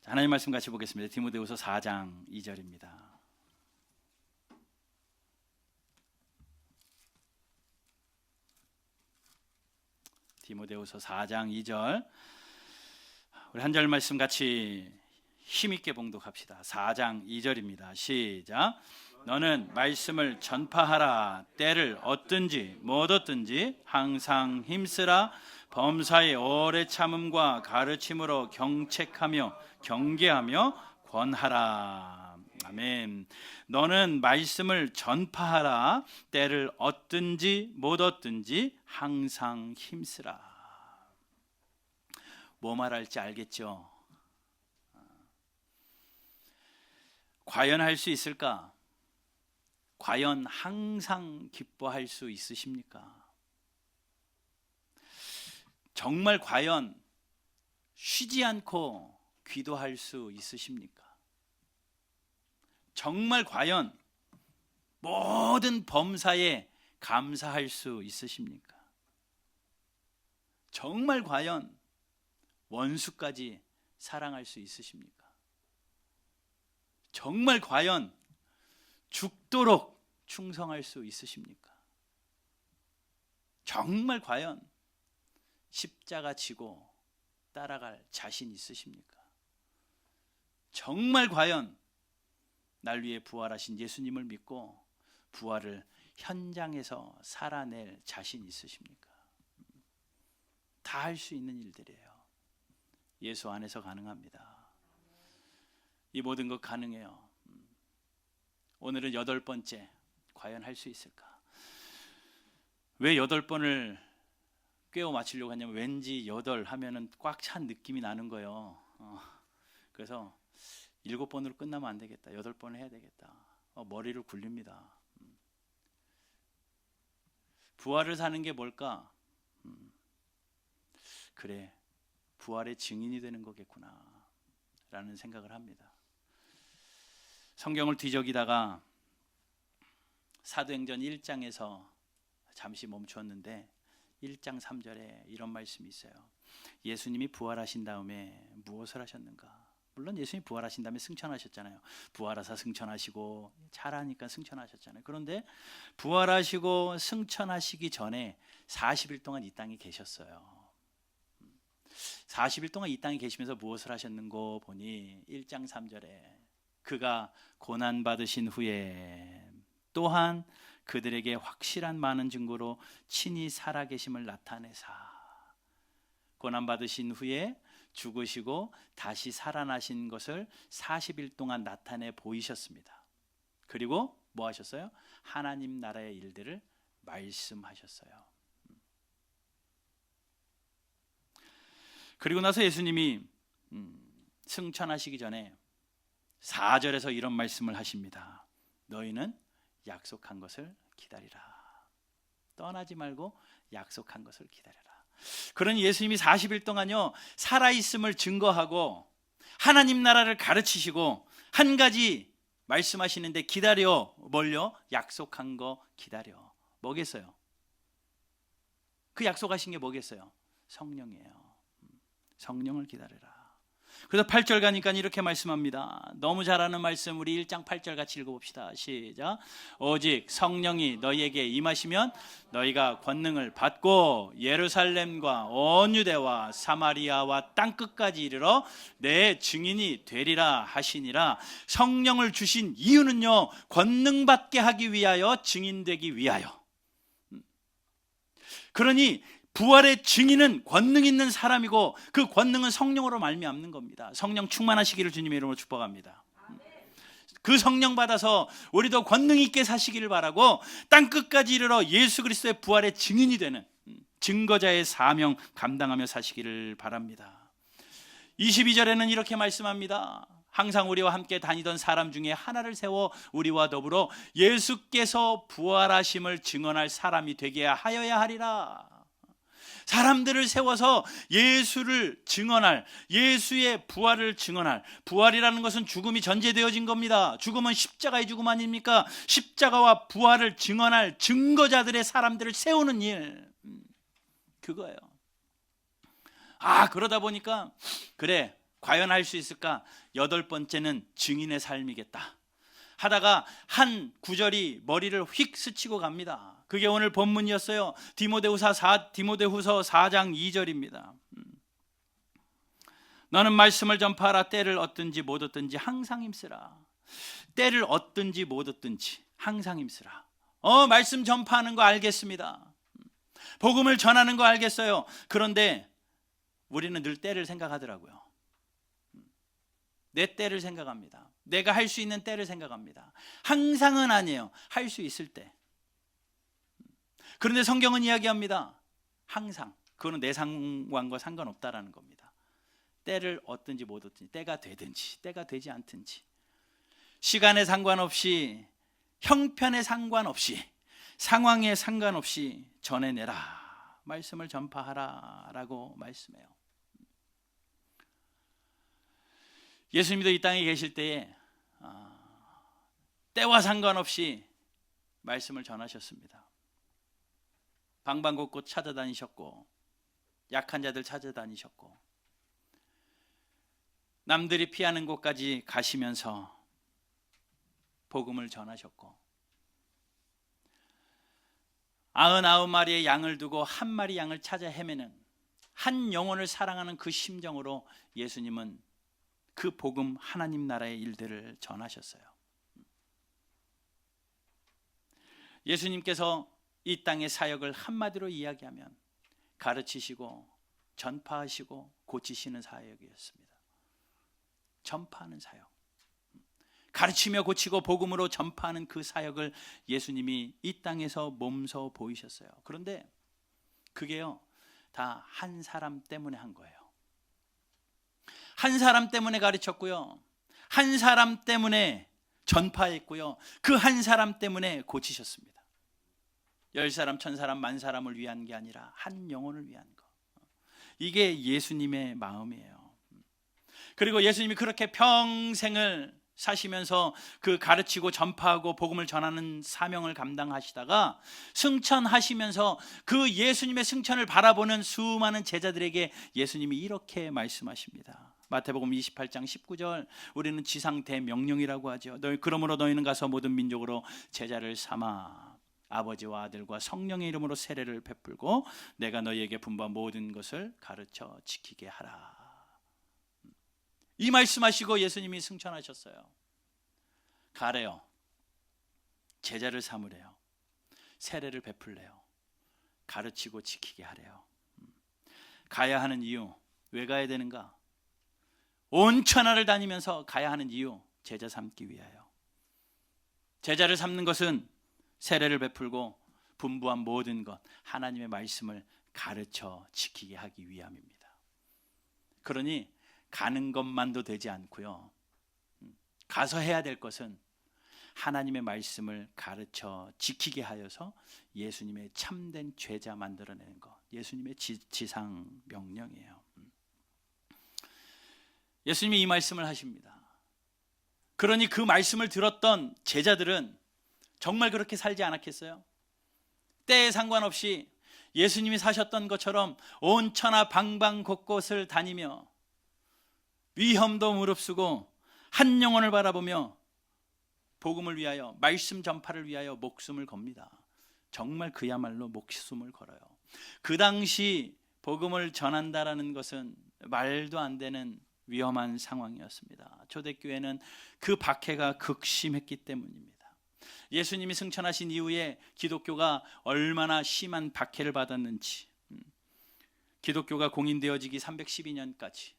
하나님 말씀 같이 보겠습니다. 디모데후서 4장 2절입니다. 디모데후서 4장 2절, 우리 한 절 말씀 같이 힘있게 봉독합시다. 4장 2절입니다. 시작. 너는 말씀을 전파하라. 때를 얻든지 못 얻든지 항상 힘쓰라. 범사의 오래 참음과 가르침으로 경책하며 경계하며 권하라. 아멘. 너는 말씀을 전파하라. 때를 얻든지 못 얻든지 항상 힘쓰라. 뭐 말할지 알겠죠? 과연 할 수 있을까? 과연 항상 기뻐할 수 있으십니까? 정말 과연 쉬지 않고 기도할 수 있으십니까? 정말 과연 모든 범사에 감사할 수 있으십니까? 정말 과연 원수까지 사랑할 수 있으십니까? 정말 과연 죽도록 충성할 수 있으십니까? 정말 과연 십자가 지고 따라갈 자신 있으십니까? 정말 과연 날 위해 부활하신 예수님을 믿고 부활을 현장에서 살아낼 자신 있으십니까? 다 할 수 있는 일들이에요. 예수 안에서 가능합니다. 이 모든 것 가능해요. 오늘은 8번째, 과연 할 수 있을까? 왜 8번을 꿰어 맞추려고 하냐면 왠지 8 하면은 꽉 찬 느낌이 나는 거예요. 그래서 7번으로 끝나면 안 되겠다. 8번을 해야 되겠다. 머리를 굴립니다. 부활을 사는 게 뭘까? 그래, 부활의 증인이 되는 거겠구나 라는 생각을 합니다. 성경을 뒤적이다가 사도행전 1장에서 잠시 멈추었는데 1장 3절에 이런 말씀이 있어요. 예수님이 부활하신 다음에 무엇을 하셨는가? 물론 예수님이 부활하신 다음에 승천하셨잖아요. 부활하사 승천하시고 잘하니까 승천하셨잖아요. 그런데 부활하시고 승천하시기 전에 40일 동안 이 땅에 계셨어요. 40일 동안 이 땅에 계시면서 무엇을 하셨는고 보니 1장 3절에 그가 고난받으신 후에 또한 그들에게 확실한 많은 증거로 친히 살아계심을 나타내사 고난받으신 후에 죽으시고 다시 살아나신 것을 40일 동안 나타내 보이셨습니다. 그리고 뭐 하셨어요? 하나님 나라의 일들을 말씀하셨어요. 그리고 나서 예수님이 승천하시기 전에 4절에서 이런 말씀을 하십니다. 너희는 약속한 것을 기다리라. 떠나지 말고 약속한 것을 기다려라. 그러니 예수님이 40일 동안요 살아있음을 증거하고 하나님 나라를 가르치시고 한 가지 말씀하시는데 기다려. 뭘요? 약속한 거 기다려. 뭐겠어요? 그 약속하신 게 뭐겠어요? 성령이에요. 성령을 기다려라. 그래서 8절 가니까 이렇게 말씀합니다. 너무 잘 아는 말씀 우리 1장 8절 같이 읽어봅시다. 시작. 오직 성령이 너희에게 임하시면 너희가 권능을 받고 예루살렘과 온 유대와 사마리아와 땅끝까지 이르러 내 증인이 되리라 하시니라. 성령을 주신 이유는요 권능 받게 하기 위하여, 증인되기 위하여. 그러니 부활의 증인은 권능 있는 사람이고 그 권능은 성령으로 말미암는 겁니다. 성령 충만하시기를 주님의 이름으로 축복합니다. 그 성령 받아서 우리도 권능 있게 사시기를 바라고 땅끝까지 이르러 예수 그리스도의 부활의 증인이 되는 증거자의 사명 감당하며 사시기를 바랍니다. 22절에는 이렇게 말씀합니다. 항상 우리와 함께 다니던 사람 중에 하나를 세워 우리와 더불어 예수께서 부활하심을 증언할 사람이 되게 하여야 하리라. 사람들을 세워서 예수를 증언할, 예수의 부활을 증언할. 부활이라는 것은 죽음이 전제되어진 겁니다. 죽음은 십자가의 죽음 아닙니까? 십자가와 부활을 증언할 증거자들의 사람들을 세우는 일, 그거예요. 그러다 보니까 그래, 과연 할 수 있을까? 8번째는 증인의 삶이겠다 하다가 한 구절이 머리를 휙 스치고 갑니다. 그게 오늘 본문이었어요. 디모데후서 4장 2절입니다. 너는 말씀을 전파하라. 때를 얻든지 못 얻든지 항상 힘쓰라. 때를 얻든지 못 얻든지 항상 힘쓰라. 말씀 전파하는 거 알겠습니다. 복음을 전하는 거 알겠어요. 그런데 우리는 늘 때를 생각하더라고요. 내 때를 생각합니다. 내가 할 수 있는 때를 생각합니다. 항상은 아니에요. 할 수 있을 때. 그런데 성경은 이야기합니다. 항상. 그거는 내 상황과 상관없다라는 겁니다. 때를 얻든지 못 얻든지, 때가 되든지 때가 되지 않든지, 시간에 상관없이, 형편에 상관없이, 상황에 상관없이 전해내라. 말씀을 전파하라 라고 말씀해요. 예수님도 이 땅에 계실 때에 때와 상관없이 말씀을 전하셨습니다. 방방곡곡 찾아다니셨고, 약한 자들 찾아다니셨고, 남들이 피하는 곳까지 가시면서 복음을 전하셨고, 99마리의 양을 두고 한 마리 양을 찾아 헤매는, 한 영혼을 사랑하는 그 심정으로 예수님은 그 복음, 하나님 나라의 일들을 전하셨어요. 예수님께서 이 땅의 사역을 한마디로 이야기하면 가르치시고 전파하시고 고치시는 사역이었습니다. 전파하는 사역, 가르치며 고치고 복음으로 전파하는 그 사역을 예수님이 이 땅에서 몸소 보이셨어요. 그런데 그게요, 다 한 사람 때문에 한 거예요. 한 사람 때문에 가르쳤고요, 한 사람 때문에 전파했고요, 그 한 사람 때문에 고치셨습니다. 10사람, 1000사람, 10,000사람을 위한 게 아니라 한 영혼을 위한 거. 이게 예수님의 마음이에요. 그리고 예수님이 그렇게 평생을 사시면서 그 가르치고 전파하고 복음을 전하는 사명을 감당하시다가 승천하시면서 그 예수님의 승천을 바라보는 수많은 제자들에게 예수님이 이렇게 말씀하십니다. 마태복음 28장 19절, 우리는 지상 대명령이라고 하죠. 그러므로 너희는 가서 모든 민족으로 제자를 삼아 아버지와 아들과 성령의 이름으로 세례를 베풀고 내가 너희에게 분부한 모든 것을 가르쳐 지키게 하라. 이 말씀하시고 예수님이 승천하셨어요. 가래요. 제자를 삼으래요. 세례를 베풀래요. 가르치고 지키게 하래요. 가야 하는 이유, 왜 가야 되는가? 온 천하를 다니면서 가야 하는 이유, 제자 삼기 위하여. 제자를 삼는 것은 세례를 베풀고 분부한 모든 것, 하나님의 말씀을 가르쳐 지키게 하기 위함입니다. 그러니 가는 것만도 되지 않고요, 가서 해야 될 것은 하나님의 말씀을 가르쳐 지키게 하여서 예수님의 참된 제자 만들어내는 것, 예수님의 지상 명령이에요. 예수님이 이 말씀을 하십니다. 그러니 그 말씀을 들었던 제자들은 정말 그렇게 살지 않았겠어요? 때에 상관없이 예수님이 사셨던 것처럼 온 천하 방방 곳곳을 다니며 위험도 무릅쓰고 한 영혼을 바라보며 복음을 위하여, 말씀 전파를 위하여 목숨을 겁니다. 정말 그야말로 목숨을 걸어요. 그 당시 복음을 전한다라는 것은 말도 안 되는 위험한 상황이었습니다. 초대교회는 그 박해가 극심했기 때문입니다. 예수님이 승천하신 이후에 기독교가 얼마나 심한 박해를 받았는지, 기독교가 공인되어지기 312년까지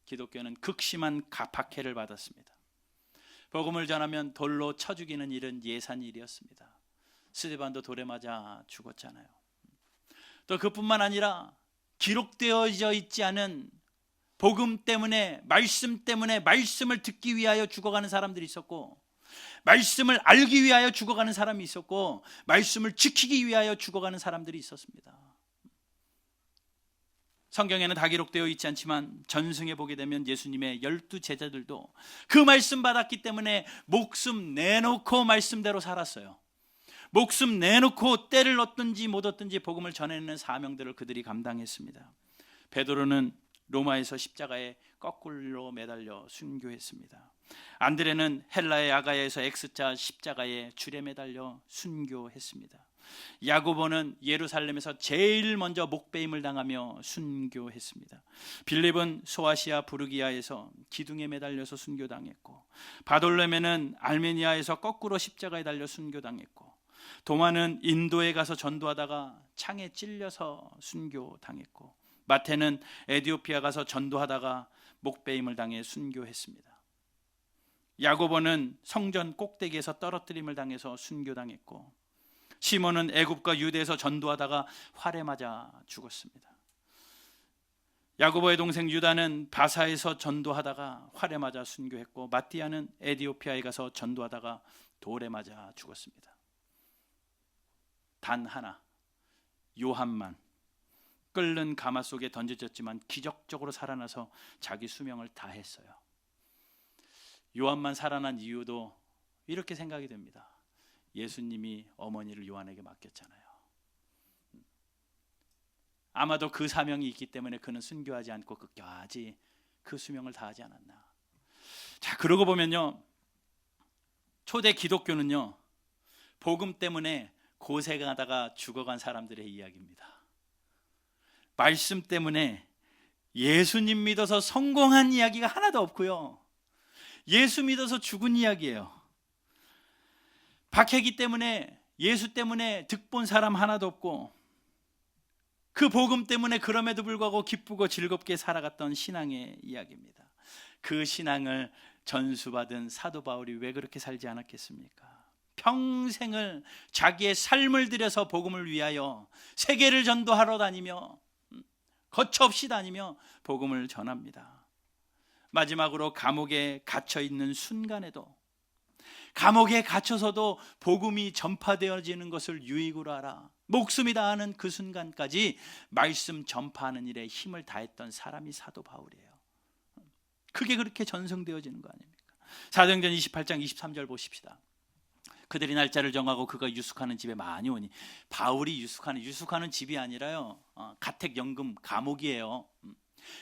기독교는 극심한 박해를 받았습니다. 복음을 전하면 돌로 쳐 죽이는 일은 예산 일이었습니다. 스데반도 돌에 맞아 죽었잖아요. 또 그뿐만 아니라 기록되어져 있지 않은 복음 때문에, 말씀 때문에, 말씀을 듣기 위하여 죽어가는 사람들이 있었고, 말씀을 알기 위하여 죽어가는 사람이 있었고, 말씀을 지키기 위하여 죽어가는 사람들이 있었습니다. 성경에는 다 기록되어 있지 않지만 전승에 보게 되면 예수님의 12 제자들도 그 말씀 받았기 때문에 목숨 내놓고 말씀대로 살았어요. 목숨 내놓고 때를 얻든지 못 얻든지 복음을 전해내는 사명들을 그들이 감당했습니다. 베드로는 로마에서 십자가에 거꾸로 매달려 순교했습니다. 안드레는 헬라의 아가야에서 X자 십자가에 줄에 매달려 순교했습니다. 야고보는 예루살렘에서 제일 먼저 목베임을 당하며 순교했습니다. 빌립은 소아시아 부르기아에서 기둥에 매달려서 순교당했고, 바돌레메는 알메니아에서 거꾸로 십자가에 달려 순교당했고, 도마는 인도에 가서 전도하다가 창에 찔려서 순교당했고, 마태는 에디오피아 가서 전도하다가 목베임을 당해 순교했습니다. 야고보는 성전 꼭대기에서 떨어뜨림을 당해서 순교당했고, 시몬은 애굽과 유대에서 전도하다가 활에 맞아 죽었습니다. 야고보의 동생 유다는 바사에서 전도하다가 활에 맞아 순교했고, 마띠아는 에디오피아에 가서 전도하다가 돌에 맞아 죽었습니다. 단 하나, 요한만 끓는 가마 속에 던져졌지만 기적적으로 살아나서 자기 수명을 다했어요. 요한만 살아난 이유도 이렇게 생각이 됩니다. 예수님이 어머니를 요한에게 맡겼잖아요. 아마도 그 사명이 있기 때문에 그는 순교하지 않고 끝까지 그 수명을 다하지 않았나. 자, 그러고 보면요, 초대 기독교는요, 복음 때문에 고생하다가 죽어간 사람들의 이야기입니다. 말씀 때문에 예수님 믿어서 성공한 이야기가 하나도 없고요, 예수 믿어서 죽은 이야기예요. 박해기 때문에, 예수 때문에 득본 사람 하나도 없고, 그 복음 때문에 그럼에도 불구하고 기쁘고 즐겁게 살아갔던 신앙의 이야기입니다. 그 신앙을 전수받은 사도 바울이 왜 그렇게 살지 않았겠습니까? 평생을 자기의 삶을 들여서 복음을 위하여 세계를 전도하러 다니며, 거처없이 다니며 복음을 전합니다. 마지막으로 감옥에 갇혀 있는 순간에도, 감옥에 갇혀서도 복음이 전파되어지는 것을 유익으로 알아 목숨이 다하는 그 순간까지 말씀 전파하는 일에 힘을 다했던 사람이 사도 바울이에요. 그게 그렇게 전성되어지는 거 아닙니까? 사도행전 28장 23절 보십시다. 그들이 날짜를 정하고 그가 유숙하는 집에 많이 오니, 바울이 유숙하는 집이 아니라요, 가택연금 감옥이에요.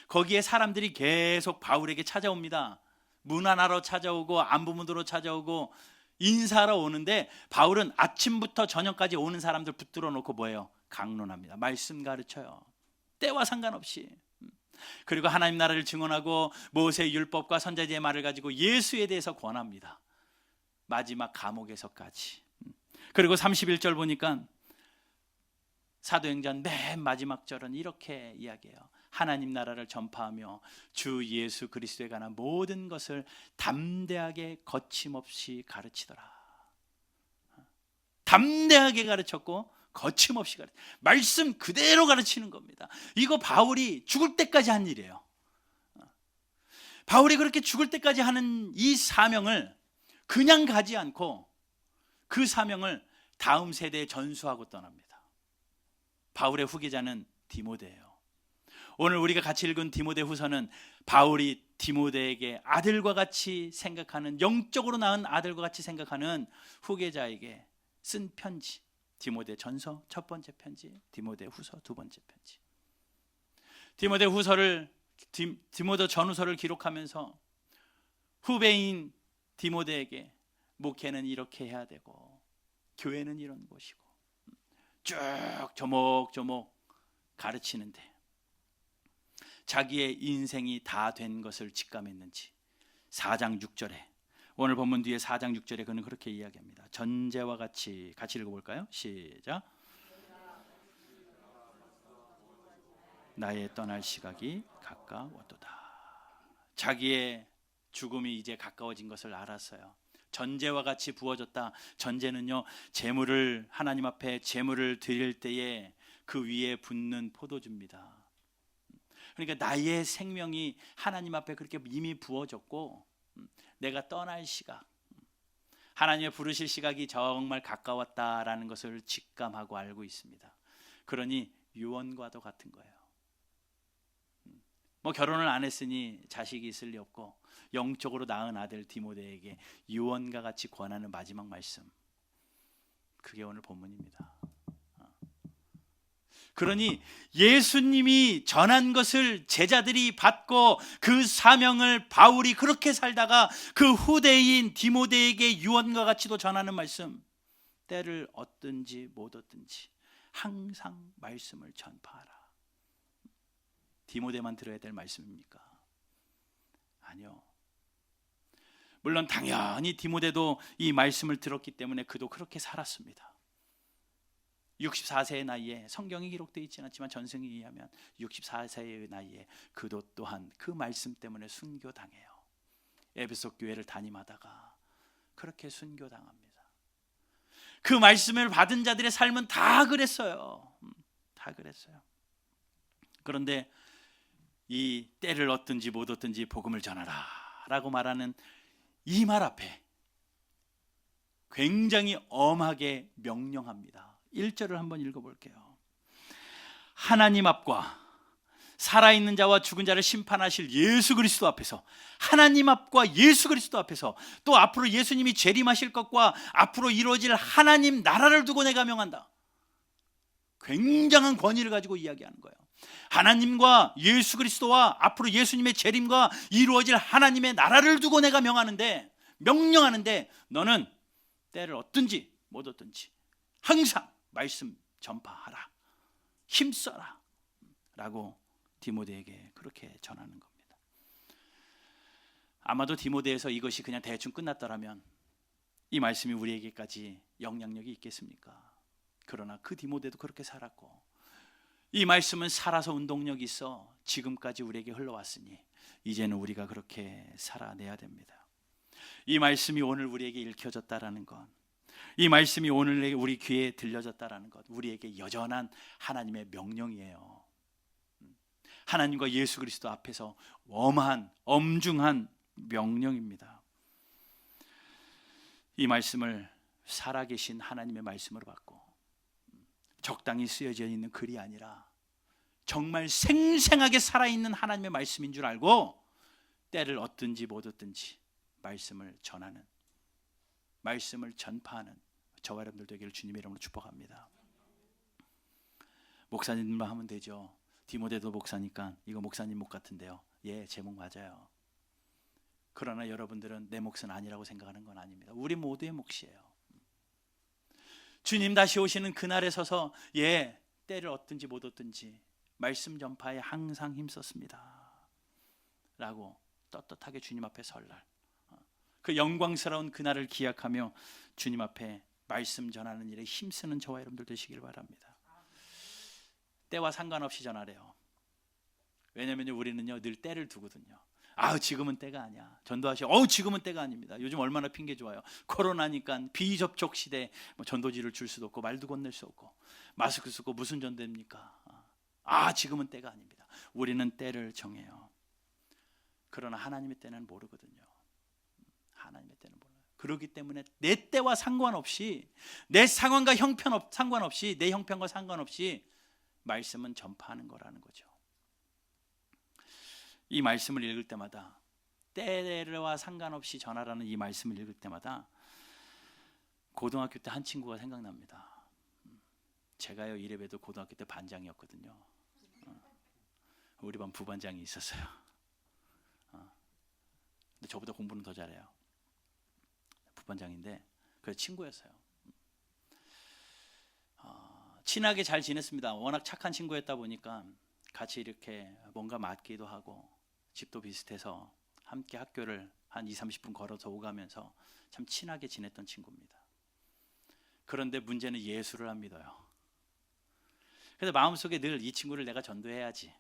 거기에 사람들이 계속 바울에게 찾아옵니다. 문안하러 찾아오고 안부문으로 찾아오고 인사하러 오는데, 바울은 아침부터 저녁까지 오는 사람들 붙들어 놓고 뭐예요? 강론합니다. 말씀 가르쳐요. 때와 상관없이. 그리고 하나님 나라를 증언하고 모세의 율법과 선지자의 말을 가지고 예수에 대해서 권합니다. 마지막 감옥에서까지. 그리고 31절 보니까 사도행전 맨 마지막 절은 이렇게 이야기해요. 하나님 나라를 전파하며 주 예수 그리스도에 관한 모든 것을 담대하게 거침없이 가르치더라. 담대하게 가르쳤고 거침없이 가르쳐, 말씀 그대로 가르치는 겁니다. 이거 바울이 죽을 때까지 한 일이에요. 바울이 그렇게 죽을 때까지 하는 이 사명을 그냥 가지 않고 그 사명을 다음 세대에 전수하고 떠납니다. 바울의 후계자는 디모데예요. 오늘 우리가 같이 읽은 디모데 후서는 바울이 디모데에게 아들과 같이 생각하는, 영적으로 낳은 아들과 같이 생각하는 후계자에게 쓴 편지. 디모데 전서 첫 번째 편지, 디모데 후서 두 번째 편지. 디모데 전후서를 기록하면서 후배인 디모데에게 목회는 이렇게 해야 되고 교회는 이런 곳이고 쭉 조목조목 가르치는데, 자기의 인생이 다 된 것을 직감했는지 4장 6절에, 오늘 본문 뒤에 4장 6절에 그는 그렇게 이야기합니다. 전제와 같이 읽어볼까요? 시작. 나의 떠날 시각이 가까웠도다. 자기의 죽음이 이제 가까워진 것을 알았어요. 전제와 같이 부어졌다. 전제는요, 제물을, 하나님 앞에 제물을 드릴 때에 그 위에 붓는 포도주입니다. 그러니까 나의 생명이 하나님 앞에 그렇게 이미 부어졌고, 내가 떠날 시각, 하나님의 부르실 시각이 정말 가까웠다라는 것을 직감하고 알고 있습니다. 그러니 유언과도 같은 거예요. 뭐 결혼을 안 했으니 자식이 있을 리 없고, 영적으로 낳은 아들 디모데에게 유언과 같이 권하는 마지막 말씀, 그게 오늘 본문입니다. 그러니 예수님이 전한 것을 제자들이 받고 그 사명을 바울이 그렇게 살다가 그 후대인 디모데에게 유언과 같이도 전하는 말씀, 때를 얻든지 못 얻든지 항상 말씀을 전파하라. 디모데만 들어야 될 말씀입니까? 아니요. 물론 당연히 디모데도 이 말씀을 들었기 때문에 그도 그렇게 살았습니다. 64세의 나이에, 성경이 기록되어 있지는 않지만 전승에 의하면 64세의 나이에 그도 또한 그 말씀 때문에 순교당해요. 에베소 교회를 담임하다가 그렇게 순교당합니다. 그 말씀을 받은 자들의 삶은 다 그랬어요. 다 그랬어요. 그런데 이 때를 얻든지 못 얻든지 복음을 전하라 라고 말하는 이 말 앞에 굉장히 엄하게 명령합니다. 1절을 한번 읽어볼게요. 하나님 앞과 살아있는 자와 죽은 자를 심판하실 예수 그리스도 앞에서, 하나님 앞과 예수 그리스도 앞에서, 또 앞으로 예수님이 재림하실 것과 앞으로 이루어질 하나님 나라를 두고 내가 명한다. 굉장한 권위를 가지고 이야기하는 거예요. 하나님과 예수 그리스도와 앞으로 예수님의 재림과 이루어질 하나님의 나라를 두고 내가 명령하는데 너는 때를 얻든지 못 얻든지 항상 말씀 전파하라, 힘써라 라고 디모데에게 그렇게 전하는 겁니다. 아마도 디모데에서 이것이 그냥 대충 끝났더라면 이 말씀이 우리에게까지 영향력이 있겠습니까? 그러나 그 디모데도 그렇게 살았고, 이 말씀은 살아서 운동력이 있어 지금까지 우리에게 흘러왔으니 이제는 우리가 그렇게 살아내야 됩니다. 이 말씀이 오늘 우리에게 읽혀졌다라는 것, 이 말씀이 오늘 우리 귀에 들려졌다라는 것, 우리에게 여전한 하나님의 명령이에요. 하나님과 예수 그리스도 앞에서 엄중한 명령입니다. 이 말씀을 살아계신 하나님의 말씀으로 받고 적당히 쓰여져 있는 글이 아니라 정말 생생하게 살아있는 하나님의 말씀인 줄 알고 때를 얻든지 못 얻든지 말씀을 전하는, 말씀을 전파하는 저와 여러분들 되기를 주님의 이름으로 축복합니다. 목사님만 하면 되죠. 디모데도 목사니까 이거 목사님 목 같은데요. 예, 제 목 맞아요. 그러나 여러분들은 내 몫은 아니라고 생각하는 건 아닙니다. 우리 모두의 몫이에요. 주님 다시 오시는 그날에 서서 예, 때를 얻든지 못 얻든지 말씀 전파에 항상 힘썼습니다 라고 떳떳하게 주님 앞에 설날, 그 영광스러운 그날을 기약하며 주님 앞에 말씀 전하는 일에 힘쓰는 저와 여러분들 되시길 바랍니다. 때와 상관없이 전하래요. 왜냐하면 우리는요 늘 때를 두거든요. 지금은 때가 아니야. 전도하시오. 지금은 때가 아닙니다. 요즘 얼마나 핑계 좋아요. 코로나니까 비접촉 시대, 전도지를 줄 수도 없고 말도 건넬 수 없고 마스크 쓰고 무슨 전도입니까? 지금은 때가 아닙니다. 우리는 때를 정해요. 그러나 하나님의 때는 모르거든요. 하나님의 때는 몰라요. 그렇기 때문에 내 때와 상관없이, 내 상황과 상관없이, 내 형편과 상관없이 말씀은 전파하는 거라는 거죠. 이 말씀을 읽을 때마다, 때와 상관없이 전하라는 이 말씀을 읽을 때마다 고등학교 때 한 친구가 생각납니다. 제가요 이래봬도 고등학교 때 반장이었거든요. 우리 반 부반장이 있었어요. 근데 저보다 공부는 더 잘해요. 부반장인데 그 친구였어요. 친하게 잘 지냈습니다. 워낙 착한 친구였다 보니까 같이 이렇게 뭔가 맞기도 하고 집도 비슷해서 함께 학교를 한 20-30분 걸어서 오가면서 참 친하게 지냈던 친구입니다. 그런데 문제는 예수를 안 믿어요. 그래서 마음속에 늘 이 친구를 내가 전도해야지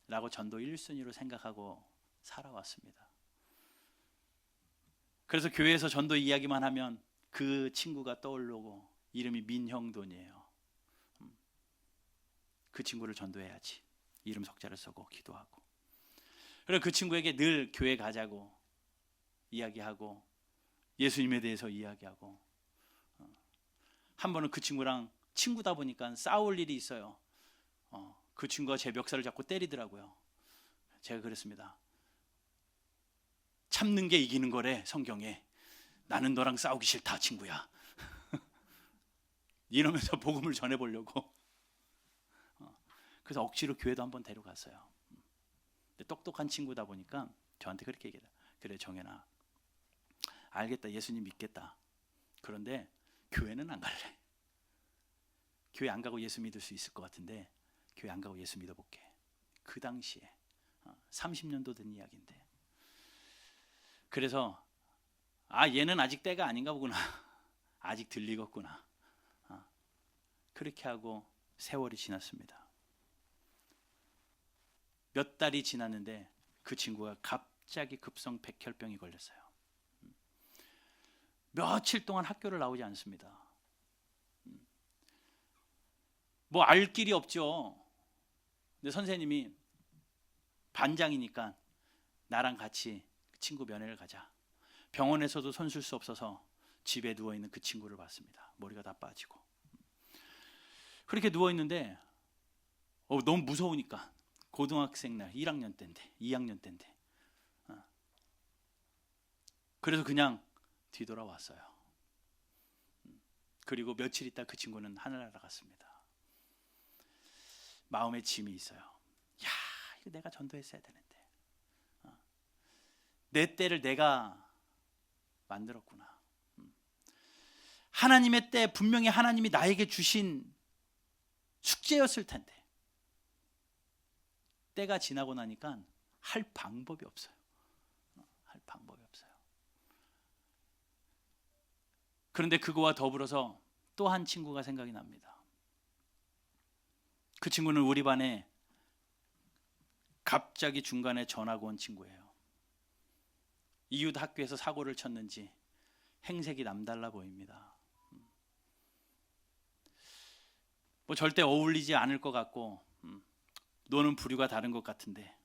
라고 전도 1순위로 생각하고 살아왔습니다. 그래서 교회에서 전도 이야기만 하면 그 친구가 떠오르고 이름이 민형돈이에요. 그 친구를 전도해야지 이름 석자를 쓰고 기도하고, 그래서 그 친구에게 늘 교회 가자고 이야기하고 예수님에 대해서 이야기하고, 한 번은 그 친구랑 친구다 보니까 싸울 일이 있어요. 그 친구가 제 멱살을 잡고 때리더라고요. 제가 그랬습니다. 참는 게 이기는 거래 성경에. 나는 너랑 싸우기 싫다 친구야. 이러면서 복음을 전해보려고. 그래서 억지로 교회도 한번 데려갔어요. 근데 똑똑한 친구다 보니까 저한테 그렇게 얘기해요. 그래 정연아, 알겠다, 예수님 믿겠다. 그런데 교회는 안 갈래. 교회 안 가고 예수 믿을 수 있을 것 같은데 교회 안 가고 예수 믿어볼게. 그 당시에 30년도 된 이야기인데. 그래서 얘는 아직 때가 아닌가 보구나. 아직 덜 익었구나. 그렇게 하고 세월이 지났습니다. 몇 달이 지났는데 그 친구가 갑자기 급성 백혈병이 걸렸어요. 며칠 동안 학교를 나오지 않습니다. 뭐 알 길이 없죠. 근데 선생님이 반장이니까 나랑 같이 친구 면회를 가자. 병원에서도 손 쓸 수 없어서 집에 누워있는 그 친구를 봤습니다. 머리가 다 빠지고. 그렇게 누워있는데 너무 무서우니까 고등학생 날 1학년 때인데 2학년 때인데 그래서 그냥 뒤돌아왔어요. 그리고 며칠 있다 그 친구는 하늘나라 갔습니다. 마음에 짐이 있어요. 야, 이거 내가 전도했어야 되는데. 내 때를 내가 만들었구나. 하나님의 때 분명히 하나님이 나에게 주신 숙제였을 텐데 때가 지나고 나니까 할 방법이 없어요. 할 방법이 없어요. 그런데 그거와 더불어서 또 한 친구가 생각이 납니다. 그 친구는 우리 반에 갑자기 중간에 전화가 온 친구예요. 이웃 학교에서 사고를 쳤는지 행색이 남달라 보입니다. 뭐 절대 어울리지 않을 것 같고 노는 부류가 다른 것 같은데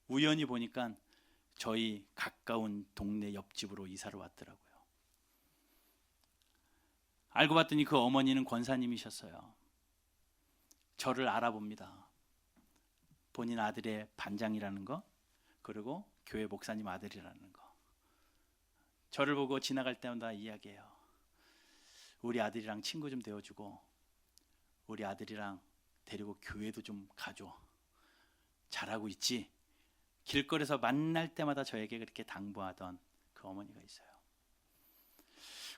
우연히 보니까 저희 가까운 동네 옆집으로 이사를 왔더라고요. 알고 봤더니 그 어머니는 권사님이셨어요. 저를 알아봅니다. 본인 아들의 반장이라는 거, 그리고 교회 목사님 아들이라는 거. 저를 보고 지나갈 때마다 이야기해요. 우리 아들이랑 친구 좀 되어주고 우리 아들이랑 데리고 교회도 좀 가줘. 잘하고 있지? 길거리에서 만날 때마다 저에게 그렇게 당부하던 그 어머니가 있어요.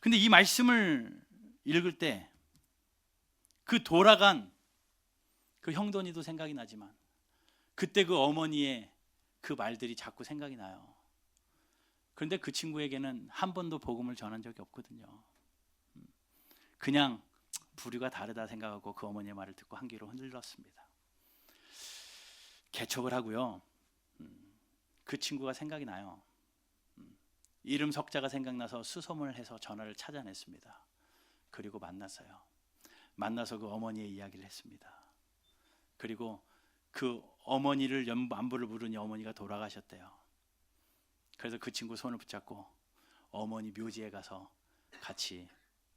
근데 이 말씀을 읽을 때 그 돌아간 그 형돈이도 생각이 나지만 그때 그 어머니의 그 말들이 자꾸 생각이 나요. 그런데 그 친구에게는 한 번도 복음을 전한 적이 없거든요. 그냥 부류가 다르다 생각하고 그 어머니의 말을 듣고 한 귀로 흔들렸습니다. 개척을 하고요. 그 친구가 생각이 나요. 이름 석자가 생각나서 수소문을 해서 전화를 찾아냈습니다. 그리고 만났어요. 만나서 그 어머니의 이야기를 했습니다. 그리고 그 어머니를 안부를 물으니 어머니가 돌아가셨대요. 그래서 그 친구 손을 붙잡고 어머니 묘지에 가서 같이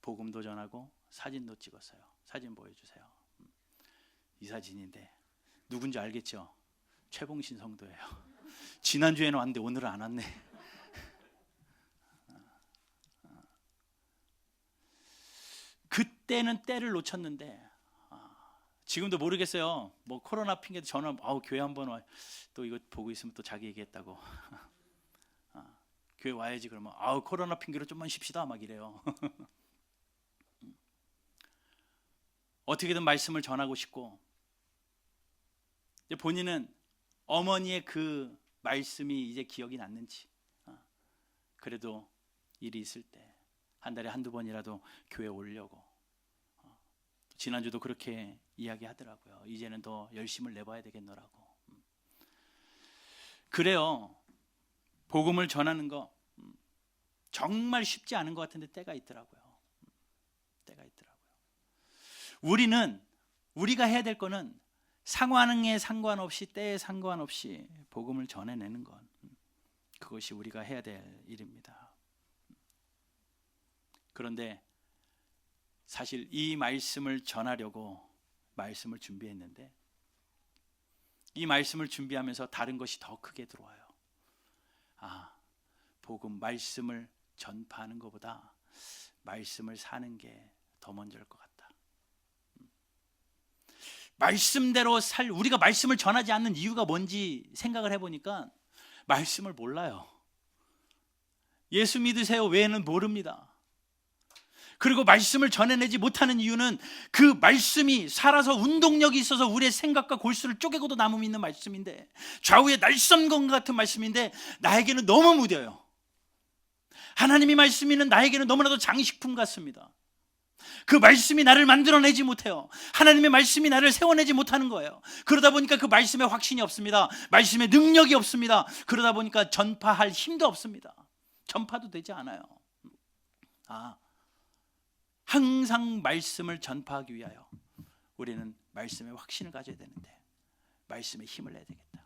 복음도 전하고 사진도 찍었어요. 사진 보여주세요. 이 사진인데 누군지 알겠죠? 최봉신 성도예요. 지난주에는 왔는데 오늘은 안 왔네. 그때는 때를 놓쳤는데 지금도 모르겠어요. 뭐 코로나 핑계도 전화 교회 한번 와. 또 이거 보고 있으면 또 자기 얘기했다고. 교회 와야지 그러면 코로나 핑계로 좀만 쉽시다 막 이래요. 어떻게든 말씀을 전하고 싶고 본인은 어머니의 그 말씀이 이제 기억이 났는지 그래도 일이 있을 때 한 달에 한두 번이라도 교회 오려고 지난주도 그렇게 이야기하더라고요. 이제는 더 열심을 내봐야 되겠노라고. 그래요. 복음을 전하는 거 정말 쉽지 않은 것 같은데 때가 있더라고요. 때가 있더라고요. 우리가 해야 될 거는 상황에 상관없이 때에 상관없이 복음을 전해내는 것. 그것이 우리가 해야 될 일입니다. 그런데 사실 이 말씀을 전하려고 말씀을 준비했는데 이 말씀을 준비하면서 다른 것이 더 크게 들어와요. 복음 말씀을 전파하는 것보다 말씀을 사는 게 더 먼저일 것 같다. 말씀대로 우리가 말씀을 전하지 않는 이유가 뭔지 생각을 해보니까 말씀을 몰라요. 예수 믿으세요 외에는 모릅니다. 그리고 말씀을 전해내지 못하는 이유는 그 말씀이 살아서 운동력이 있어서 우리의 생각과 골수를 쪼개고도 남음이 있는 말씀인데, 좌우의 날선검 같은 말씀인데 나에게는 너무 무뎌요. 하나님의 말씀이는 나에게는 너무나도 장식품 같습니다. 그 말씀이 나를 만들어내지 못해요. 하나님의 말씀이 나를 세워내지 못하는 거예요. 그러다 보니까 그 말씀에 확신이 없습니다. 말씀에 능력이 없습니다. 그러다 보니까 전파할 힘도 없습니다. 전파도 되지 않아요. 항상 말씀을 전파하기 위하여 우리는 말씀에 확신을 가져야 되는데 말씀에 힘을 내야 되겠다.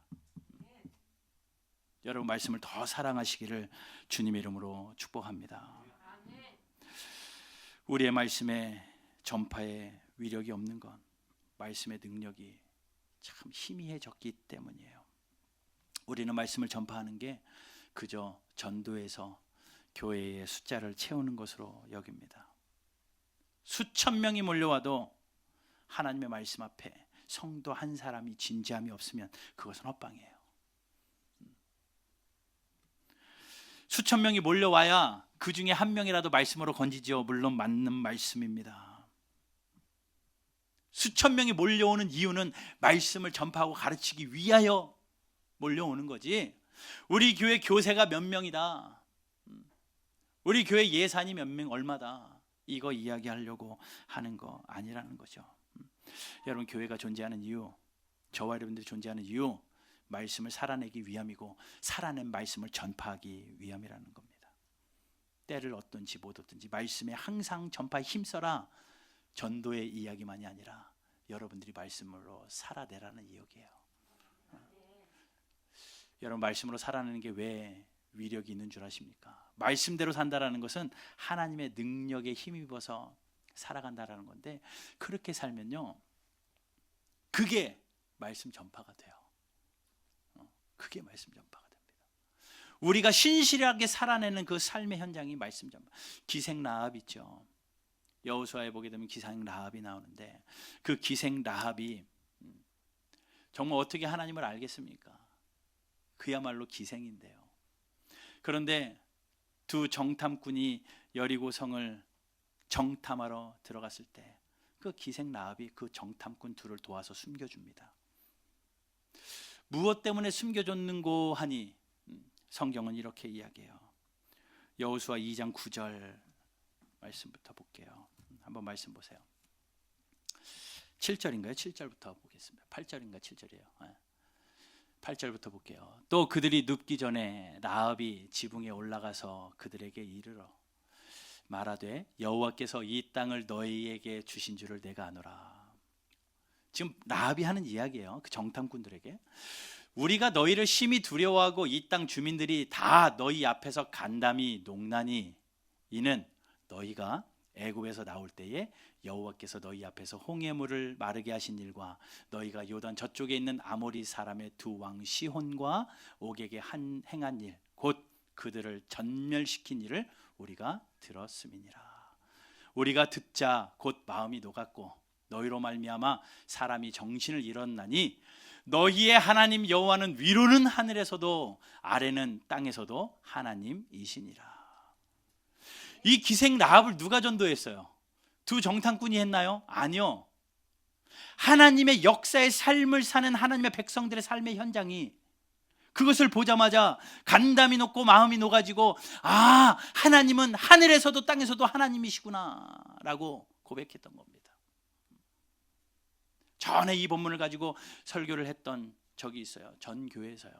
여러분, 말씀을 더 사랑하시기를 주님의 이름으로 축복합니다. 우리의 말씀에 전파에 위력이 없는 건 말씀의 능력이 참 희미해졌기 때문이에요. 우리는 말씀을 전파하는 게 그저 전도해서 교회의 숫자를 채우는 것으로 여깁니다. 수천 명이 몰려와도 하나님의 말씀 앞에 성도 한 사람이 진지함이 없으면 그것은 헛방이에요. 수천 명이 몰려와야 그 중에 한 명이라도 말씀으로 건지지요. 물론 맞는 말씀입니다. 수천 명이 몰려오는 이유는 말씀을 전파하고 가르치기 위하여 몰려오는 거지, 우리 교회 교세가 몇 명이다, 우리 교회 예산이 몇 명 얼마다, 이거 이야기하려고 하는 거 아니라는 거죠. 여러분, 교회가 존재하는 이유, 저와 여러분들이 존재하는 이유, 말씀을 살아내기 위함이고 살아낸 말씀을 전파하기 위함이라는 겁니다. 때를 얻든지 못 얻든지 말씀에 항상 전파에 힘써라. 전도의 이야기만이 아니라 여러분들이 말씀으로 살아내라는 이야기예요. 여러분, 말씀으로 살아내는 게 왜 위력이 있는 줄 아십니까? 말씀대로 산다라는 것은 하나님의 능력에 힘입어서 살아간다라는 건데, 그렇게 살면요, 그게 말씀 전파가 돼요. 그게 말씀 전파가 됩니다. 우리가 신실하게 살아내는 그 삶의 현장이 말씀 전파. 기생 라합 있죠. 여호수아에 보게 되면 기생 라합이 나오는데, 그 기생 라합이 정말 어떻게 하나님을 알겠습니까? 그야말로 기생인데요. 그런데 두 정탐꾼이 여리고 성을 정탐하러 들어갔을 때 그 기생 라합이 그 정탐꾼 둘을 도와서 숨겨줍니다. 무엇 때문에 숨겨줬는고 하니 성경은 이렇게 이야기해요. 여호수아 2장 9절 말씀부터 볼게요. 한번 말씀 보세요. 7절인가요? 7절부터 보겠습니다. 8절인가 7절이에요. 8절부터 볼게요. 또 그들이 눕기 전에 라합이 지붕에 올라가서 그들에게 이르러 말하되 여호와께서 이 땅을 너희에게 주신 줄을 내가 아노라. 지금 라합이 하는 이야기예요. 그 정탐꾼들에게, 우리가 너희를 심히 두려워하고 이 땅 주민들이 다 너희 앞에서 간담이 농나니 이는 너희가 애굽에서 나올 때에 여호와께서 너희 앞에서 홍해물을 마르게 하신 일과 너희가 요단 저쪽에 있는 아모리 사람의 두 왕 시혼과 옥에게 행한 일, 곧 그들을 전멸시킨 일을 우리가 들었음이니라. 우리가 듣자 곧 마음이 녹았고 너희로 말미암아 사람이 정신을 잃었나니 너희의 하나님 여호와는 위로는 하늘에서도 아래는 땅에서도 하나님이시니라. 이 기생 라합을 누가 전도했어요? 두 정탐꾼이 했나요? 아니요. 하나님의 역사의 삶을 사는 하나님의 백성들의 삶의 현장이 그것을 보자마자 간담이 녹고 마음이 녹아지고, 하나님은 하늘에서도 땅에서도 하나님이시구나 라고 고백했던 겁니다. 전에 이 본문을 가지고 설교를 했던 적이 있어요. 전 교회에서요.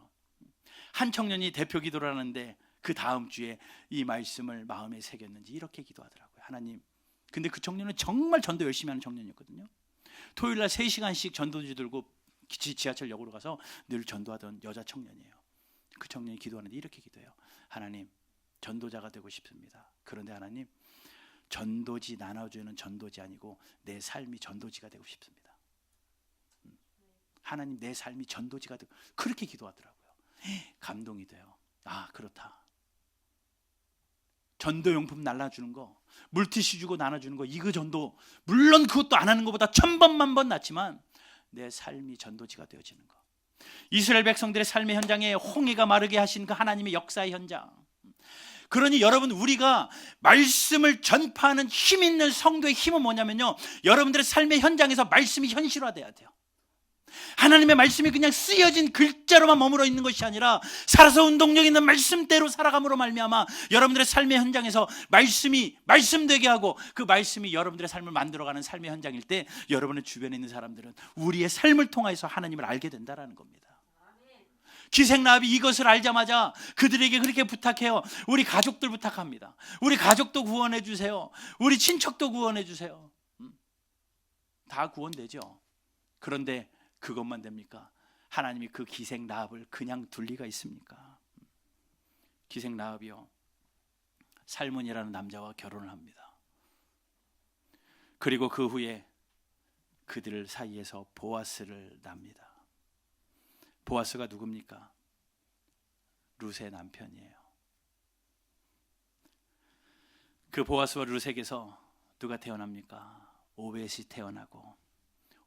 한 청년이 대표 기도를 하는데 그 다음 주에 이 말씀을 마음에 새겼는지 이렇게 기도하더라고요. 하나님, 근데 그 청년은 정말 전도 열심히 하는 청년이었거든요. 토요일 날 3시간씩 전도지 들고 지하철역으로 가서 늘 전도하던 여자 청년이에요. 그 청년이 기도하는데 이렇게 기도해요. 하나님, 전도자가 되고 싶습니다. 그런데 하나님, 전도지 나눠주는 전도지 아니고 내 삶이 전도지가 되고 싶습니다. 하나님, 내 삶이 전도지가 되고, 그렇게 기도하더라고요. 감동이 돼요. 그렇다. 전도용품 날라주는 거, 물티슈 주고 나눠주는 거, 이거 전도, 물론 그것도 안 하는 것보다 1000번 만번 낫지만 내 삶이 전도지가 되어지는 거. 이스라엘 백성들의 삶의 현장에 홍해가 마르게 하신 그 하나님의 역사의 현장. 그러니 여러분, 우리가 말씀을 전파하는 힘 있는 성도의 힘은 뭐냐면요, 여러분들의 삶의 현장에서 말씀이 현실화돼야 돼요. 하나님의 말씀이 그냥 쓰여진 글자로만 머물러 있는 것이 아니라 살아서 운동력 있는 말씀대로 살아감으로 말미암아 여러분들의 삶의 현장에서 말씀이 말씀되게 하고 그 말씀이 여러분들의 삶을 만들어가는 삶의 현장일 때 여러분의 주변에 있는 사람들은 우리의 삶을 통해서 하나님을 알게 된다는 겁니다. 기생라합이 이것을 알자마자 그들에게 그렇게 부탁해요. 우리 가족들 부탁합니다. 우리 가족도 구원해 주세요. 우리 친척도 구원해 주세요. 다 구원되죠. 그런데 그것만 됩니까? 하나님이 그 기생라합을 그냥 둘 리가 있습니까? 기생라합이요, 살문이라는 남자와 결혼을 합니다. 그리고 그 후에 그들 사이에서 보아스를 낳습니다. 보아스가 누굽니까? 룻의 남편이에요. 그 보아스와 룻에게서 누가 태어납니까? 오벳이 태어나고,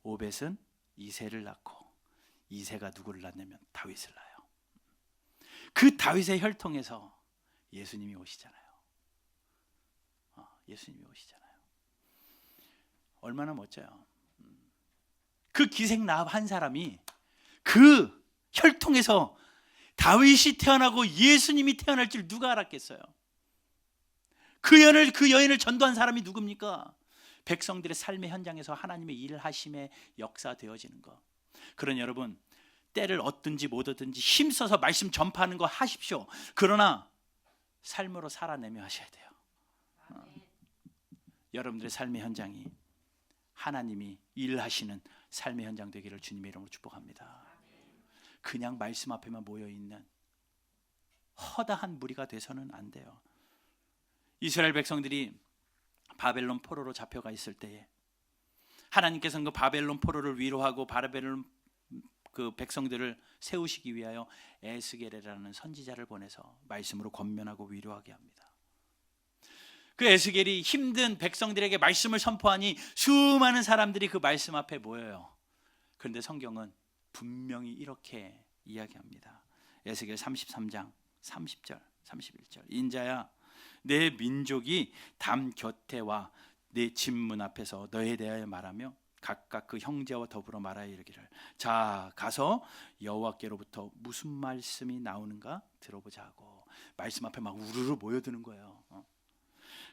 오벳은 이새를 낳고, 이새가 누구를 낳냐면 다윗을 낳아요. 그 다윗의 혈통에서 예수님이 오시잖아요. 예수님이 오시잖아요. 얼마나 멋져요. 그 기생라합 한 사람이 그 혈통에서 다윗이 태어나고 예수님이 태어날 줄 누가 알았겠어요? 그 여인을 전도한 사람이 누굽니까? 백성들의 삶의 현장에서 하나님의 일하심의 역사되어지는 것. 그러니 여러분, 때를 얻든지 못 얻든지 힘써서 말씀 전파하는 거 하십시오. 그러나 삶으로 살아내며 하셔야 돼요. 여러분들의 삶의 현장이 하나님이 일하시는 삶의 현장 되기를 주님의 이름으로 축복합니다. 그냥 말씀 앞에만 모여있는 허다한 무리가 돼서는 안 돼요. 이스라엘 백성들이 바벨론 포로로 잡혀가 있을 때에 하나님께서는 그 바벨론 포로를 위로하고 바벨론 그 백성들을 세우시기 위하여 에스겔이라는 선지자를 보내서 말씀으로 권면하고 위로하게 합니다. 그 에스겔이 힘든 백성들에게 말씀을 선포하니 수많은 사람들이 그 말씀 앞에 모여요. 그런데 성경은 분명히 이렇게 이야기합니다. 에스겔 33장 30절 31절. 인자야, 내 민족이 담 곁에와 내 집 문 앞에서 너에 대하여 말하며 각각 그 형제와 더불어 말하여 이르기를, 자 가서 여호와께로부터 무슨 말씀이 나오는가 들어보자 하고 말씀 앞에 막 우르르 모여드는 거예요.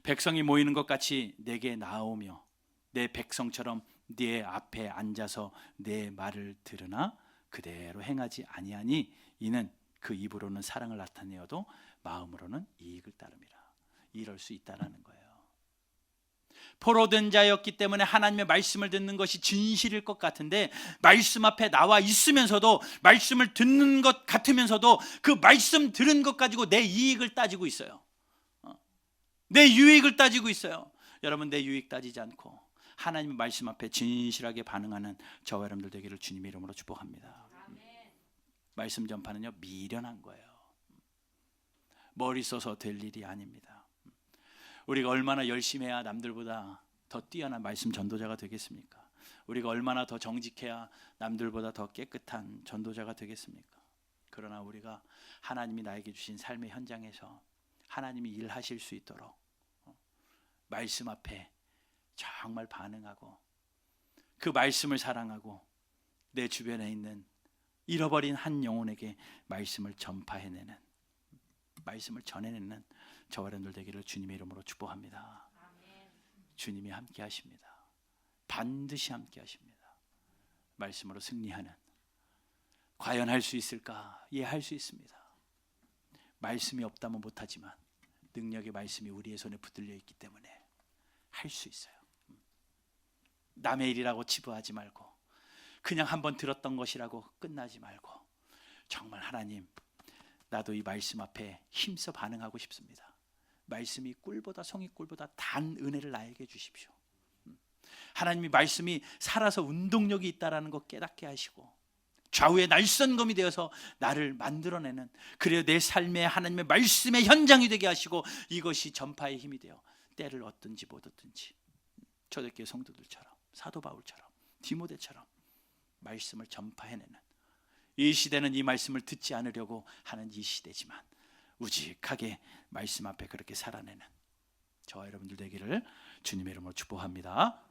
백성이 모이는 것 같이 내게 나오며 내 백성처럼 네 앞에 앉아서 내 말을 들으나 그대로 행하지 아니하니 이는 그 입으로는 사랑을 나타내어도 마음으로는 이익을 따름이라. 이럴 수 있다라는 거예요. 포로된 자였기 때문에 하나님의 말씀을 듣는 것이 진실일 것 같은데 말씀 앞에 나와 있으면서도 말씀을 듣는 것 같으면서도 그 말씀 들은 것 가지고 내 이익을 따지고 있어요. 내 유익을 따지고 있어요. 여러분, 내 유익 따지지 않고 하나님의 말씀 앞에 진실하게 반응하는 저와 여러분들 되기를 주님의 이름으로 축복합니다. 말씀 전파는요, 미련한 거예요. 머리 써서 될 일이 아닙니다. 우리가 얼마나 열심히 해야 남들보다 더 뛰어난 말씀 전도자가 되겠습니까? 우리가 얼마나 더 정직해야 남들보다 더 깨끗한 전도자가 되겠습니까? 그러나 우리가 하나님이 나에게 주신 삶의 현장에서 하나님이 일하실 수 있도록 말씀 앞에 정말 반응하고 그 말씀을 사랑하고 내 주변에 있는 잃어버린 한 영혼에게 말씀을 전파해내는, 말씀을 전해내는 저와 여러분들 되기를 주님의 이름으로 축복합니다. 주님이 함께 하십니다. 반드시 함께 하십니다. 말씀으로 승리하는, 과연 할 수 있을까? 예, 할 수 있습니다. 말씀이 없다면 못하지만 능력의 말씀이 우리의 손에 붙들려 있기 때문에 할 수 있어요. 남의 일이라고 치부하지 말고 그냥 한번 들었던 것이라고 끝나지 말고 정말 하나님, 나도 이 말씀 앞에 힘써 반응하고 싶습니다. 말씀이 꿀보다 성이 꿀보다 단 은혜를 나에게 주십시오. 하나님이 말씀이 살아서 운동력이 있다라는 것 깨닫게 하시고 좌우의 날선검이 되어서 나를 만들어내는, 그래야 내 삶의 하나님의 말씀의 현장이 되게 하시고 이것이 전파의 힘이 되어 때를 얻든지 못 얻든지 초대교회 성도들처럼, 사도 바울처럼, 디모데처럼 말씀을 전파해내는, 이 시대는 이 말씀을 듣지 않으려고 하는 이 시대지만 우직하게 말씀 앞에 그렇게 살아내는 저와 여러분들 되기를 주님의 이름으로 축복합니다.